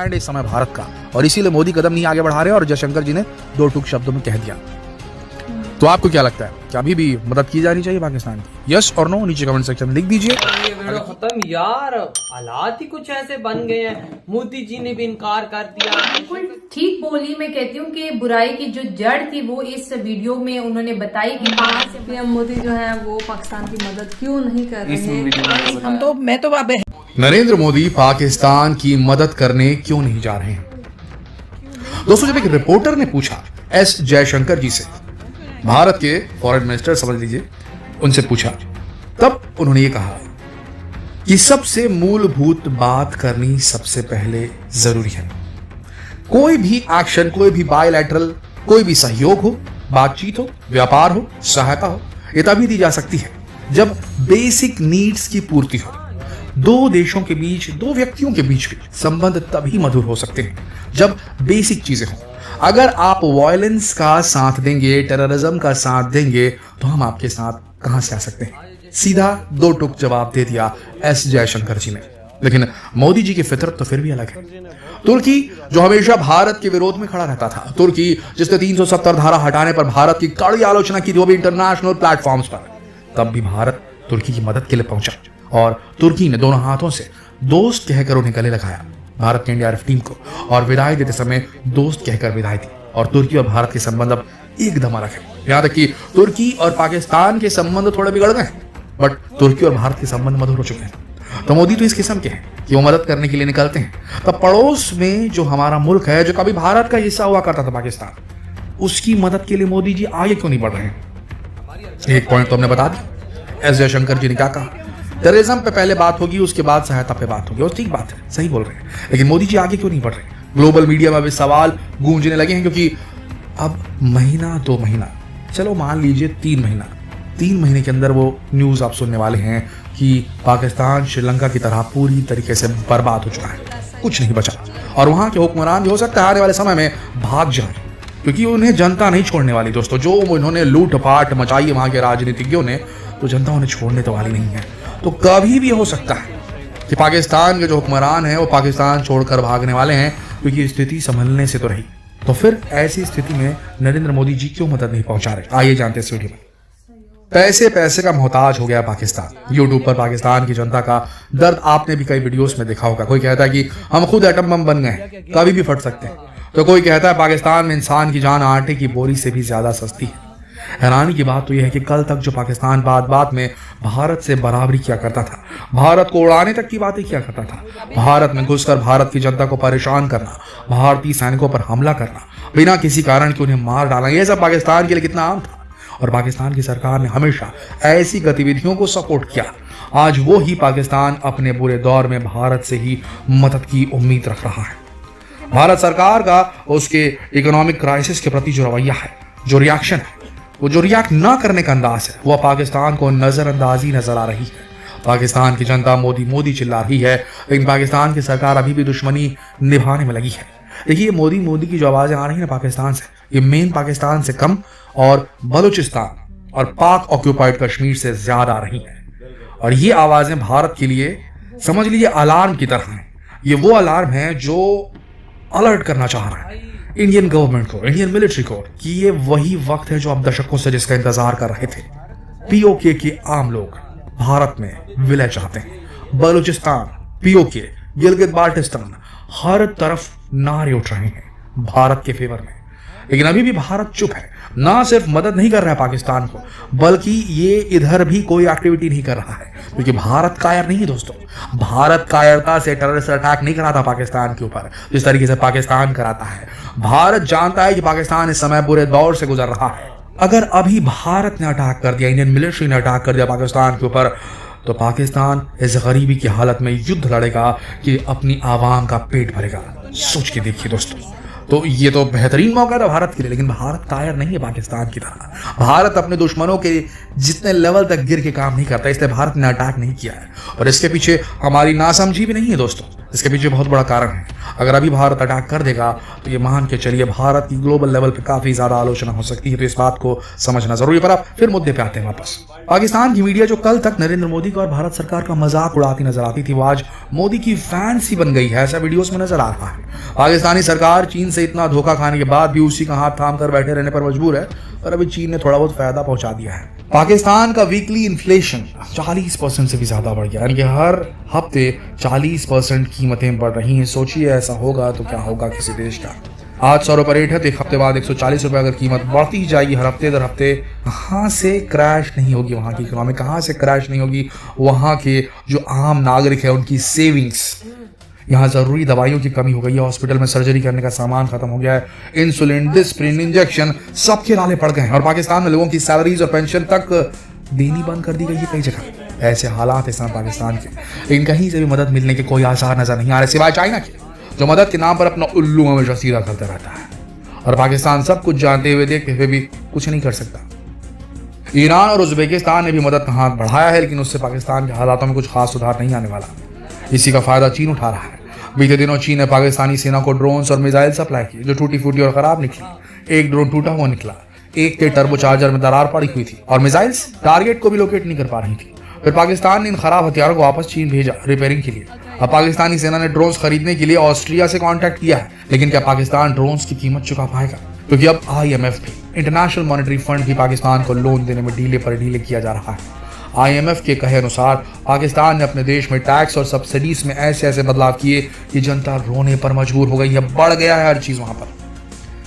Stand इस समय भारत का, और इसीलिए मोदी कदम नहीं आगे बढ़ा रहे और जयशंकर जी ने दो टूक शब्दों में कह दिया। तो आपको क्या लगता है कि अभी भी मदद की जानी चाहिए पाकिस्तान की? यस और नो नीचे कमेंट सेक्शन में लिख दीजिए। ये वीडियो खत्म यार, हालात ही कुछ ऐसे बन गए हैं। मोदी जी ने भी इनकार कर दिया। बिल्कुल ठीक बोली। मैं कहती हूँ कि बुराई की जो जड़ थी वो इस वीडियो में उन्होंने बताई कि कहाँ से पीएम मोदी जो है वो पाकिस्तान की मदद क्यों नहीं कर रहे हैं। हम तो मैं तो अब नरेंद्र मोदी पाकिस्तान की मदद करने क्यों नहीं जा रहे हैं? दोस्तों, जब एक रिपोर्टर ने पूछा एस जयशंकर जी से, भारत के फॉरेन मिनिस्टर समझ लीजिए, उनसे पूछा, तब उन्होंने ये कहा कि सबसे मूलभूत बात करनी सबसे पहले जरूरी है। कोई भी एक्शन, कोई भी बायलैटरल, कोई भी सहयोग हो, बातचीत हो, व्यापार हो, सहायता हो, ये तभी दी जा सकती है जब बेसिक नीड्स की पूर्ति हो। दो देशों के बीच, दो व्यक्तियों के बीच के संबंध तभी मधुर हो सकते हैं जब बेसिक चीजें हों। अगर आप वायलेंस का साथ देंगे, टेररिज्म का साथ देंगे, तो हम आपके साथ कहां से आ सकते हैं? सीधा दो टुक जवाब दे दिया एस जयशंकर जी ने। लेकिन मोदी जी की फितरत तो फिर भी अलग है। तुर्की जो हमेशा भारत के विरोध में खड़ा रहता था, तुर्की जिसने 370 धारा हटाने पर भारत की कड़ी आलोचना की, वो भी इंटरनेशनल प्लेटफॉर्म्स पर, तब भी भारत तुर्की की मदद के लिए पहुंचा और तुर्की ने दोनों हाथों से दोस्त कहकर उन्हें गले लगाया भारत की एनडीआरएफ टीम को, और विदाई देते समय दोस्त कहकर विदाई दी। और तुर्की और भारत के संबंध अब एकदम अलग है। यहां तक कि तुर्की और पाकिस्तान के संबंध थोड़े बिगड़ गए, बट तुर्की और भारत के संबंध मधुर हो चुके हैं। तो मोदी तो इस किस्म के हैं कि वो मदद करने के लिए निकलते हैं, तब पड़ोस में जो हमारा मुल्क है, जो कभी भारत का हिस्सा हुआ करता था पाकिस्तान, उसकी मदद के लिए मोदी जी आगे क्यों नहीं बढ़ रहे हैं? एक पॉइंट तो हमने बता दी, एस जयशंकर जी ने क्या कहा, टेररिज्म पे पहले बात होगी, उसके बाद सहायता पे बात होगी, और ठीक बात है, सही बोल रहे हैं। लेकिन मोदी जी आगे क्यों नहीं बढ़ रहे? ग्लोबल मीडिया में भी सवाल गूंजने लगे हैं, क्योंकि अब महीना, 2 महीना, चलो मान लीजिए 3 महीने के अंदर वो न्यूज आप सुनने वाले हैं कि पाकिस्तान श्रीलंका की तरह पूरी तरीके से बर्बाद हो चुका है, कुछ नहीं बचा, और वहां के हुक्मरान भी हो सकता है आने वाले समय में भाग जाए, क्योंकि उन्हें जनता नहीं छोड़ने वाली। दोस्तों, जो उन्होंने लूटपाट मचाई है वहां के राजनीतिज्ञों ने, तो जनता उन्हें छोड़ने तो वाली नहीं है। तो कभी भी हो सकता है कि पाकिस्तान के जो हुक्मरान हैं वो पाकिस्तान छोड़कर भागने वाले हैं, क्योंकि स्थिति संभलने से तो रही। तो फिर ऐसी स्थिति में नरेंद्र मोदी जी क्यों मदद नहीं पहुंचा रहे? आइए जानते हैं इस वीडियो में। पैसे का मोहताज हो गया पाकिस्तान। यूट्यूब पर पाकिस्तान की जनता का दर्द आपने भी कई वीडियोस में देखा होगा। कोई कहता है कि हम खुद एटम बम बन गए, कभी भी फट सकते हैं। तो कोई कहता है पाकिस्तान में इंसान की जान आटे की बोरी से भी ज्यादा सस्ती है। हैरानी की बात तो यह है कि कल तक जो पाकिस्तान बात में भारत से बराबरी किया करता था, भारत को उड़ाने तक की बातें किया करता था, भारत में घुसकर भारत की जनता को परेशान करना, भारतीय सैनिकों पर हमला करना, बिना किसी कारण के उन्हें मार डालना, यह सब पाकिस्तान के लिए कितना आम था। और पाकिस्तान की सरकार ने हमेशा ऐसी गतिविधियों को सपोर्ट किया। आज वो ही पाकिस्तान अपने बुरे दौर में भारत से ही मदद की उम्मीद रख रहा है। भारत सरकार का उसके इकोनॉमिक क्राइसिस के प्रति जो रवैया है, जो रिएक्शन है, वो जो रिएक्ट ना करने का अंदाज है, वो पाकिस्तान को नजरअंदाजी नजर आ रही है। पाकिस्तान की जनता मोदी मोदी चिल्ला रही है, लेकिन पाकिस्तान की सरकार अभी भी दुश्मनी निभाने में लगी है। देखिए, मोदी मोदी की जो आवाजें आ रही है पाकिस्तान से, ये मेन पाकिस्तान से कम और बलूचिस्तान और पाक ऑक्यूपाइड कश्मीर से ज्यादा आ रही है। और ये आवाजें भारत के लिए समझ लीजिए अलार्म की तरह हैं। ये वो अलार्म है जो अलर्ट करना चाह रहा है इंडियन गवर्नमेंट को, इंडियन मिलिट्री को, कि ये वही वक्त है जो अब दशकों से जिसका इंतजार कर रहे थे। पीओके के आम लोग भारत में विलय चाहते हैं। बलूचिस्तान, पीओके, गिलगित बाल्टिस्तान, हर तरफ नारे उठ रहे हैं भारत के फेवर में। लेकिन अभी भी भारत चुप है, ना सिर्फ मदद नहीं कर रहा है पाकिस्तान को, बल्कि ये इधर भी कोई एक्टिविटी नहीं कर रहा है, क्योंकि भारत कायर नहीं है दोस्तों। भारत कायरता से टेररिस्ट अटैक नहीं कराता पाकिस्तान के ऊपर जिस तरीके से पाकिस्तान कराता है। भारत जानता है कि पाकिस्तान इस समय बुरे दौर से गुजर रहा है। अगर अभी भारत ने अटैक कर दिया, इंडियन मिलिट्री ने अटैक कर दिया पाकिस्तान के ऊपर, तो पाकिस्तान इस गरीबी की हालत में युद्ध लड़ेगा कि अपनी आवाम का पेट भरेगा। सोच के देखिए दोस्तों। तो ये तो बेहतरीन मौका था भारत के लिए, लेकिन भारत कायर नहीं है पाकिस्तान की तरह। भारत अपने दुश्मनों के जितने लेवल तक गिर के काम नहीं करता, इसलिए भारत ने अटैक नहीं किया है। और इसके पीछे हमारी नासमझी भी नहीं है दोस्तों, इसके पीछे बहुत बड़ा कारण है। अगर अभी भारत अटैक कर देगा तो ये मान के चलिए भारत की ग्लोबल लेवल पे काफी ज्यादा आलोचना हो सकती है। तो इस बात को समझना जरूरी है। पर अब फिर मुद्दे पे आते हैं वापस। पाकिस्तान की मीडिया जो कल तक नरेंद्र मोदी का और भारत सरकार का मजाक उड़ाती नजर आती थी, वो आज मोदी की फैन सी बन गई है, ऐसा वीडियोस में नजर आ रहा है। पाकिस्तानी सरकार चीन से इतना धोखा खाने के बाद भी उसी का हाथ थाम कर बैठे रहने पर मजबूर है, और अभी चीन ने थोड़ा बहुत फायदा पहुंचा दिया है। पाकिस्तान का वीकली इन्फ्लेशन 40% से भी ज्यादा बढ़ गया, यानी कि हर हफ्ते 40% कीमतें बढ़ रही हैं। सोचिए ऐसा होगा तो क्या होगा किसी देश का। आज 100 रुपये रेट है तो एक हफ्ते बाद 140 रुपये अगर कीमत बढ़ती ही जाएगी हर हफ्ते दर हफ्ते, कहाँ से क्रैश नहीं होगी वहाँ की इकोनॉमी, कहाँ से क्रैश नहीं होगी वहाँ के जो आम नागरिक है उनकी सेविंग्स। यहाँ जरूरी दवाइयों की कमी हो गई है, हॉस्पिटल में सर्जरी करने का सामान खत्म हो गया है, इंसुलिन, डिस्प्रिन, इंजेक्शन सबके नाले पड़ गए हैं, और पाकिस्तान में लोगों की सैलरीज और पेंशन तक देनी बंद कर दी गई है कई जगह। ऐसे हालात हैं पाकिस्तान के, लेकिन कहीं से भी मदद मिलने के कोई आसार नजर नहीं आ रहे, सिवाय चाइना के, जो मदद के नाम पर अपना उल्लू हमेशा सीधा करता रहता है। और पाकिस्तान सब कुछ जानते हुए देखते हुए भी कुछ नहीं कर सकता। ईरान और उज्बेकिस्तान ने भी मदद का हाथ बढ़ाया है, लेकिन उससे पाकिस्तान के हालातों में कुछ खास सुधार नहीं आने वाला। इसी का फायदा चीन उठा रहा है। बीते दिनों चीन ने पाकिस्तानी सेना को ड्रोन्स और मिसाइल सप्लाई की, जो टूटी फूटी और खराब निकली। एक ड्रोन टूटा हुआ निकला, एक के टर्बो चार्जर में दरार पड़ी हुई थी, और मिसाइल्स टारगेट को भी लोकेट नहीं कर पा रही थी। फिर पाकिस्तान ने इन खराब हथियारों को वापस चीन भेजा रिपेयरिंग के लिए। अब पाकिस्तानी सेना ने ड्रोन्स खरीदने के लिए ऑस्ट्रिया से कांटेक्ट किया है, लेकिन क्या पाकिस्तान ड्रोन्स की कीमत चुका पाएगा? क्योंकि अब IMF भी, इंटरनेशनल मॉनेटरी फंड भी पाकिस्तान को लोन देने में ढीले पर ढीले किया जा रहा है। IMF के कहे अनुसार पाकिस्तान ने अपने देश में टैक्स और सब्सिडीज में ऐसे ऐसे बदलाव किए कि जनता रोने पर मजबूर हो गई है। बढ़ गया है हर चीज, वहां पर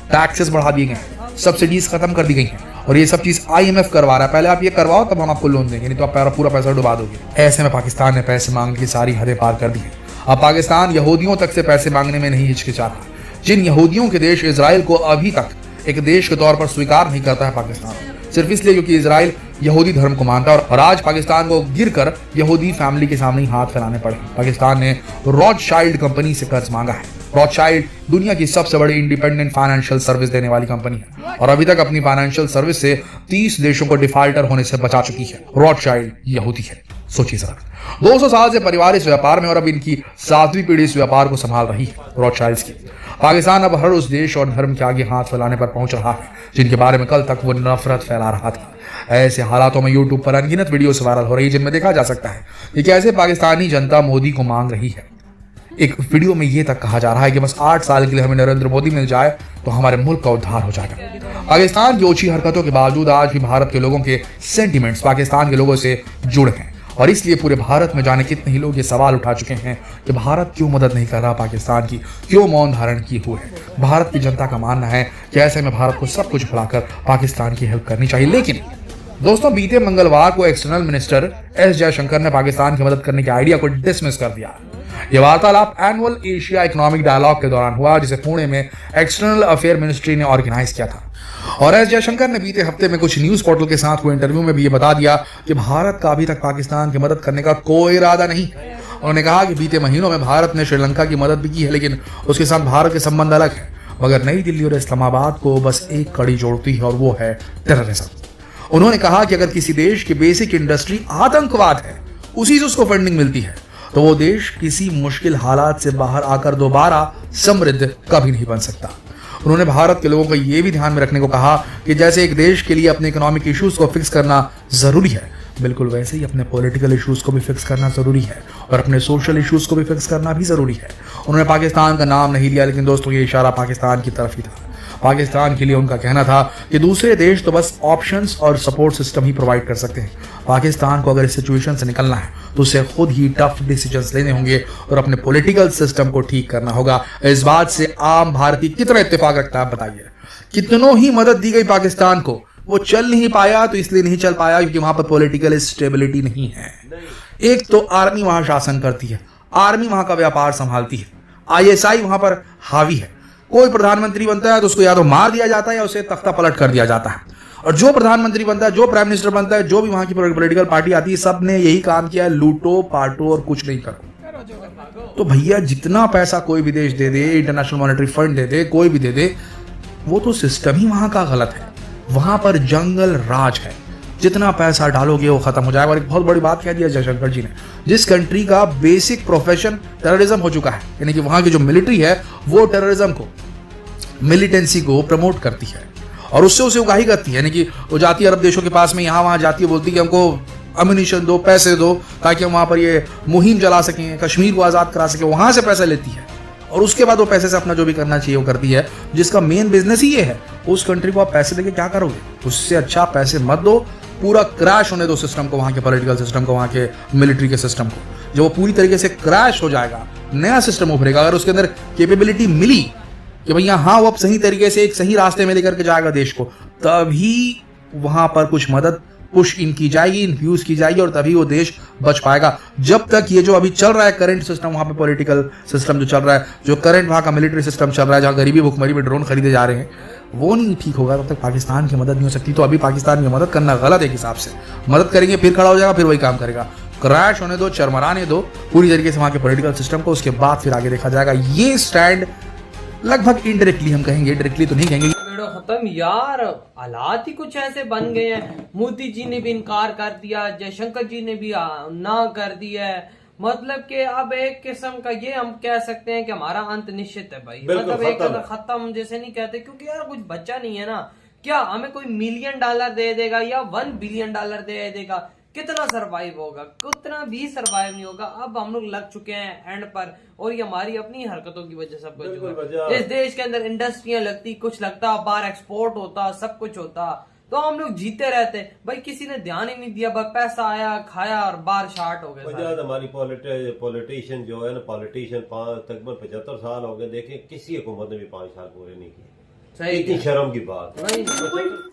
टैक्सेस बढ़ा दिए गए, सब्सिडीज खत्म कर दी गई हैं, और ये सब चीज IMF करवा रहा है। पहले आप ये करवाओ तब हम आपको लोन देंगे, नहीं तो आप पूरा पैसा डुबा दोगे। ऐसे में पाकिस्तान ने पैसे मांगने की सारी हदें पार कर दी है। अब पाकिस्तान यहूदियों तक से पैसे मांगने में नहीं हिचकिचाता, जिन यहूदियों के देश इजराइल को अभी तक एक देश के तौर पर स्वीकार नहीं करता है पाकिस्तान, सिर्फ इसलिए क्योंकि इजराइल यहूदी धर्म को मानता है, और आज पाकिस्तान को गिरकर यहूदी फैमिली के सामने ही हाथ फैलाने पड़े। पाकिस्तान ने रॉथशाइल्ड कंपनी से कर्ज मांगा है। रॉथशाइल्ड दुनिया की सबसे बड़ी इंडिपेंडेंट फाइनेंशियल सर्विस देने वाली कंपनी है, और अभी तक अपनी फाइनेंशियल सर्विस से 30 देशों को डिफॉल्टर होने से बचा चुकी है। रॉथशाइल्ड यहूदी है। सोचिए जरा, 200 साल से परिवार इस व्यापार में, और अब इनकी 7वीं पीढ़ी इस व्यापार को संभाल रही है, रॉथशाइल्ड्स की। पाकिस्तान अब हर उस देश और धर्म के आगे हाथ फैलाने पर पहुंच रहा है जिनके बारे में कल तक वो नफरत फैला रहा था। ऐसे हालातों में यूट्यूब पर अनगिनत वीडियोस वायरल हो रही है, जिनमें देखा जा सकता है कि कैसे पाकिस्तानी जनता मोदी को मांग रही है। एक वीडियो में ये तक कहा जा रहा है कि बस 8 साल के लिए हमें नरेंद्र मोदी मिल जाए तो हमारे मुल्क का उद्धार हो जाएगा। पाकिस्तान की ओछी हरकतों के बावजूद आज भी भारत के लोगों के सेंटिमेंट्स पाकिस्तान के लोगों से जुड़े हैं, और इसलिए पूरे भारत में जाने कितने ही लोग ये सवाल उठा चुके हैं कि भारत क्यों मदद नहीं कर रहा पाकिस्तान की, क्यों मौन धारण किए हुए है। भारत की जनता का मानना है कि ऐसे में भारत को सब कुछ भुलाकर पाकिस्तान की हेल्प करनी चाहिए। लेकिन दोस्तों, बीते मंगलवार को एक्सटर्नल मिनिस्टर एस जयशंकर ने पाकिस्तान की मदद करने के आइडिया को डिसमिस कर दिया। यह वार्तालाप एनुअल एशिया इकोनॉमिक डायलॉग के दौरान हुआ, जिसे पुणे में एक्सटर्नल अफेयर मिनिस्ट्री ने ऑर्गेनाइज किया था। और एस जयशंकर ने बीते हफ्ते में कुछ न्यूज पोर्टल के साथ हुए इंटरव्यू में भी ये बता दिया कि भारत का अभी तक पाकिस्तान की मदद करने का कोई इरादा नहीं। उन्होंने कहा कि बीते महीनों में भारत ने श्रीलंका की मदद भी की है, लेकिन उसके साथ भारत के संबंध अलग है, मगर नई दिल्ली और इस्लामाबाद को बस एक कड़ी जोड़ती है, और वो है टेररिज्म। उन्होंने कहा कि अगर किसी देश की बेसिक इंडस्ट्री आतंकवाद है, उसी से उसको फंडिंग मिलती है, तो वो देश किसी मुश्किल हालात से बाहर आकर दोबारा समृद्ध कभी नहीं बन सकता। उन्होंने भारत के लोगों को यह भी ध्यान में रखने को कहा कि जैसे एक देश के लिए अपने इकोनॉमिक इश्यूज को फिक्स करना जरूरी है, बिल्कुल वैसे ही अपने पॉलिटिकल इश्यूज को भी फिक्स करना जरूरी है, और अपने सोशल इश्यूज को भी फिक्स करना भी जरूरी है। उन्होंने पाकिस्तान का नाम नहीं लिया, लेकिन दोस्तों ये इशारा पाकिस्तान की तरफ ही था। पाकिस्तान के लिए उनका कहना था कि दूसरे देश तो बस ऑप्शंस और सपोर्ट सिस्टम ही प्रोवाइड कर सकते हैं। पाकिस्तान को अगर इस सिचुएशन से निकलना है तो उसे खुद ही टफ डिसीजंस लेने होंगे और अपने पॉलिटिकल सिस्टम को ठीक करना होगा। इस बात से आम भारतीय कितना इत्तेफाक रखता है बताइए। कितनों ही मदद दी गई पाकिस्तान को, वो चल नहीं पाया तो इसलिए नहीं चल पाया क्योंकि वहां पर पॉलिटिकल स्टेबिलिटी नहीं है। एक तो आर्मी वहां शासन करती है, आर्मी वहां का व्यापार संभालती है, ISI वहां पर हावी है। कोई प्रधानमंत्री बनता है तो उसको या तो मार दिया जाता है या उसे तख्ता पलट कर दिया जाता है। और जो प्रधानमंत्री बनता है, जो प्राइम मिनिस्टर बनता है, जो भी वहां की पॉलिटिकल पार्टी आती है, सब ने यही काम किया है, लूटो पाटो और कुछ नहीं करो। तो भैया जितना पैसा कोई भी देश दे दे, इंटरनेशनल मॉनेटरी फंड दे दे, कोई भी दे दे, वो तो सिस्टम ही वहां का गलत है। वहां पर जंगल राज है, जितना पैसा डालोगे वो खत्म हो जाएगा। और एक बहुत बड़ी बात कह दी है जयशंकर जी ने, जिस कंट्री का बेसिक प्रोफेशन टेररिज्म हो चुका है, यानी कि वहां की जो मिलिट्री है वो टेररिज्म को, मिलिटेंसी को प्रमोट करती है और उससे उसे उगाही करती है। यानी कि वो जाती है अरब देशों के पास में, यहाँ वहाँ जाती है, बोलती है कि हमको अम्यूनिशन दो, पैसे दो, ताकि हम वहाँ पर ये मुहिम चला सकें, कश्मीर को आज़ाद करा सकें। वहाँ से पैसे लेती है और उसके बाद वो पैसे से अपना जो भी करना चाहिए वो करती है, जिसका मेन बिजनेस ही ये है। उस कंट्री को आप पैसे देके क्या करोगे? उससे अच्छा पैसे मत दो, पूरा क्रैश होने दो सिस्टम को, वहाँ के पॉलिटिकल सिस्टम को, वहाँ के मिलिट्री के सिस्टम को। जब वो पूरी तरीके से क्रैश हो जाएगा, नया सिस्टम उभरेगा, अगर उसके अंदर कैपेबिलिटी मिली कि भैया हाँ वो अब सही तरीके से एक सही रास्ते में लेकर के जाएगा देश को, तभी वहां पर कुछ मदद पुश इन की जाएगी, इन्फ्यूज की जाएगी और तभी वो देश बच पाएगा। जब तक ये जो अभी चल रहा है करंट सिस्टम, वहां पे पॉलिटिकल सिस्टम जो चल रहा है, जो करंट वहां का मिलिट्री सिस्टम चल रहा है, जहां गरीबी भुखमरी में ड्रोन खरीदे जा रहे हैं, वो नहीं ठीक होगा, तब तक पाकिस्तान की मदद नहीं हो सकती। तो अभी पाकिस्तान की मदद करना गलत है एक हिसाब से। मदद करेंगे फिर खड़ा हो जाएगा, फिर वही काम करेगा। क्रैश होने दो, चरमराने दो पूरी तरीके से वहां के पॉलिटिकल सिस्टम को, उसके बाद फिर आगे देखा जाएगा। ये स्टैंड लगभग इनडायरेक्टली हम कहेंगे, डायरेक्टली तो नहीं कहेंगे। खत्म यार, हालात ही कुछ ऐसे बन गए हैं। मोदी जी ने भी इनकार कर दिया, जयशंकर जी ने भी ना कर दिया है। मतलब कि अब एक किस्म का ये हम कह सकते हैं कि हमारा अंत निश्चित है भाई। मतलब एक खत्म जैसे नहीं कहते, क्योंकि यार कुछ बच्चा नहीं है ना। क्या हमें कोई $1 मिलियन दे देगा या $1 बिलियन दे देगा, कितना सरवाइव होगा? कितना भी सरवाइव नहीं होगा। अब हम लोग लग चुके हैं एंड पर, और ये हमारी अपनी हरकतों की वजह सब कुछ हुआ। इस देश के अंदर इंडस्ट्रियां लगती, कुछ लगता, बाहर एक्सपोर्ट होता, सब कुछ होता, तो हम लोग जीते रहते भाई। किसी ने ध्यान ही नहीं दिया, बस पैसा आया, खाया और बाहर शार्ट हो गए। हमारी पॉलिटिशियन जो है ना, पॉलिटिशियन तकरीबन 75 साल हो गए, देखें किसी हुकूमत ने भी 5 साल पूरे नहीं किए। इतनी शर्म की बात।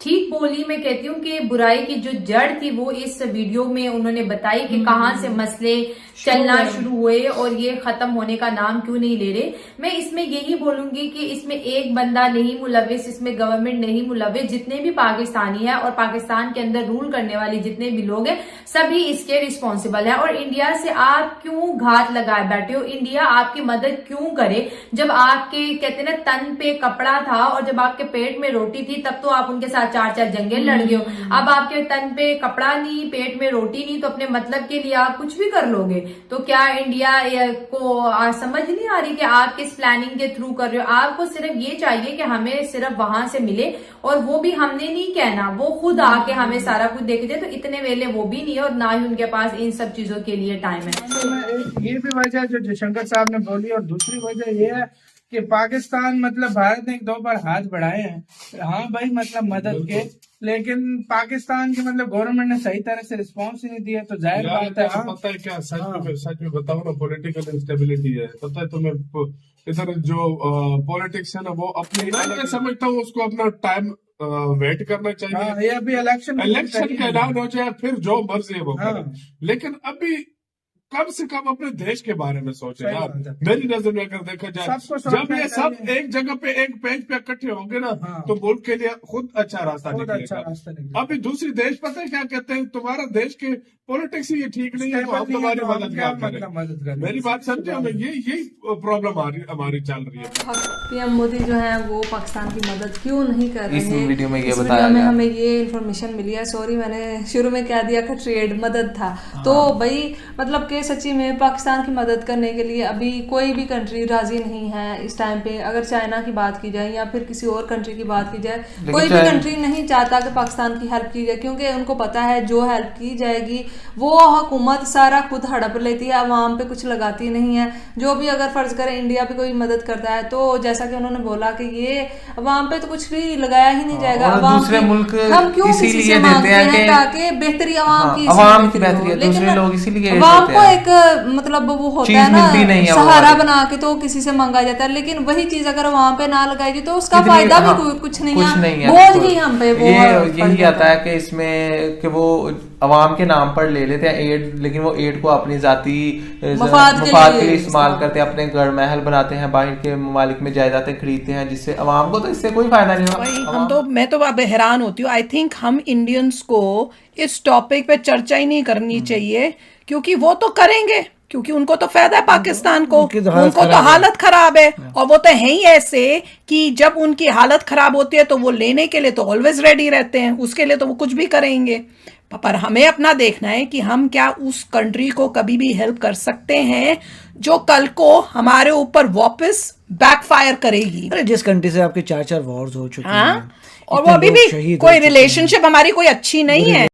ठीक बोली। मैं कहती हूँ कि बुराई की जो जड़ थी वो इस वीडियो में उन्होंने बताई कि कहाँ से मसले चलना शुरू हुए और ये खत्म होने का नाम क्यों नहीं ले रहे। मैं इसमें यही बोलूंगी कि इसमें एक बंदा नहीं मुलविस, इसमें गवर्नमेंट नहीं मुलविस, जितने भी पाकिस्तानी है और पाकिस्तान के अंदर रूल करने वाले जितने भी लोग हैं सभी इसके रिस्पॉन्सिबल है। और इंडिया से आप क्यों घात लगाए बैठे हो? इंडिया आपकी मदद क्यों करे? जब आपके कहते ना तन पे कपड़ा था और जब आपके पेट में रोटी थी, तब तो आप उनके साथ 4-4 जंगे लड़ गए हो। अब आपके तन पे कपड़ा नहीं, पेट में रोटी नहीं, तो अपने मतलब के लिए आप कुछ भी कर लोगे। तो क्या इंडिया को समझ नहीं आ रही कि आप किस प्लानिंग के थ्रू कर रहे हो? आपको सिर्फ ये चाहिए कि हमें सिर्फ वहां से मिले, और वो भी हमने नहीं कहना, वो खुद आके हमें सारा कुछ देख दे। तो इतने वेले वो भी नहीं है और ना ही उनके पास इन सब चीजों के लिए टाइम है। ये भी वजह जो जयशंकर साहब ने बोली, और दूसरी वजह ये है कि पाकिस्तान मतलब भारत ने 2 बार हाथ बढ़ाए हैं, हाँ भाई मतलब मदद के, लेकिन पाकिस्तान की मतलब गवर्नमेंट ने सही तरह से रिस्पांस ही नहीं दिया। तो जाहिर बात है। पता है क्या सच में बताओ ना, पॉलिटिकल इंस्टेबिलिटी है। पता है तुम्हें, इधर जो पॉलिटिक्स है ना, वो अपनी मैं समझता हूँ उसको अपना टाइम वेट करना चाहिए। ये अभी इलेक्शन का ऐलान हो जाए, फिर जो मर्जी है वो करें, लेकिन अभी कम से कम अपने देश के बारे में सोचे यार। मेरी नजर में अगर देखा जाए, जब ये सब एक जगह पे एक पेज पे इकट्ठे होंगे ना, तो मुल्क के लिए खुद अच्छा रास्ता निकलेगा। अभी दूसरी देश पता है क्या कहते हैं, तुम्हारा देश के पॉलिटिक्स ही ठीक नहीं है, तो हम तुम्हारी मदद करें। मेरी बात समझे हमें, यही प्रॉब्लम हमारी चल रही है। पीएम मोदी जो है वो पाकिस्तान की मदद क्यों नहीं कर रहे हैं? इस वीडियो में ये बताया में हमें ये इन्फॉर्मेशन मिली है। सॉरी, मैंने शुरू में कह दिया कि ट्रेड मदद था। तो भाई मतलब कि सच्ची में पाकिस्तान की मदद करने के लिए अभी कोई भी कंट्री राजी नहीं है इस टाइम पे। अगर चाइना की बात की जाए या फिर किसी और कंट्री की बात की जाए, कोई भी कंट्री नहीं चाहता कि पाकिस्तान की हेल्प की जाए, क्योंकि उनको पता है जो हेल्प की जाएगी वो हुकूमत सारा खुद हड़प लेती है, अवाम पे कुछ लगाती नहीं है। जो भी अगर फर्ज करें इंडिया पे कोई मदद करता है, तो जैसा कि उन्होंने बोला कि ये अवाम पे तो कुछ भी लगाया ही नहीं जाएगा। दूसरे मुल्क हम क्यों इसीलिए देते हैं ताकि बेहतरी अवाम की बेहतरी है, दूसरे लोग इसीलिए अवाम को एक मतलब वो होता है ना सहारा बना के तो किसी से मांगा जाता है, लेकिन वही चीज अगर वहां पे ना लगाएगी तो उसका फायदा भी कुछ नहीं है, बोझ ही हम पे वो यही आता है कि इसमें कि वो अवाम के नाम पर ले लेते हैं एड, लेकिन वो एड को अपनी जाती मफाद के लिए इस्तेमाल करते हैं, अपने घर महल बनाते हैं, बाहर के ममालिक में जायदादें खरीदते हैं, जिससे अवाम को तो इससे कोई फायदा नहीं होगा। मैं तो अब हैरान होती हूँ। आई थिंक हम इंडियंस को इस टॉपिक पे चर्चा ही नहीं करनी चाहिए, क्योंकि वो तो करेंगे क्योंकि उनको तो फायदा है पाकिस्तान को, उनकी तो उनको तो हालत खराब है। और वो तो है ही ऐसे कि जब उनकी हालत खराब होती है तो वो लेने के लिए तो ऑलवेज रेडी रहते हैं, उसके लिए तो वो कुछ भी करेंगे। पर हमें अपना देखना है कि हम क्या उस कंट्री को कभी भी हेल्प कर सकते हैं जो कल को हमारे ऊपर वापस बैकफायर करेगी। अरे जिस कंट्री से आपके 4 वॉर्स हो चुके हैं, और वो अभी भी कोई रिलेशनशिप हमारी कोई अच्छी नहीं है।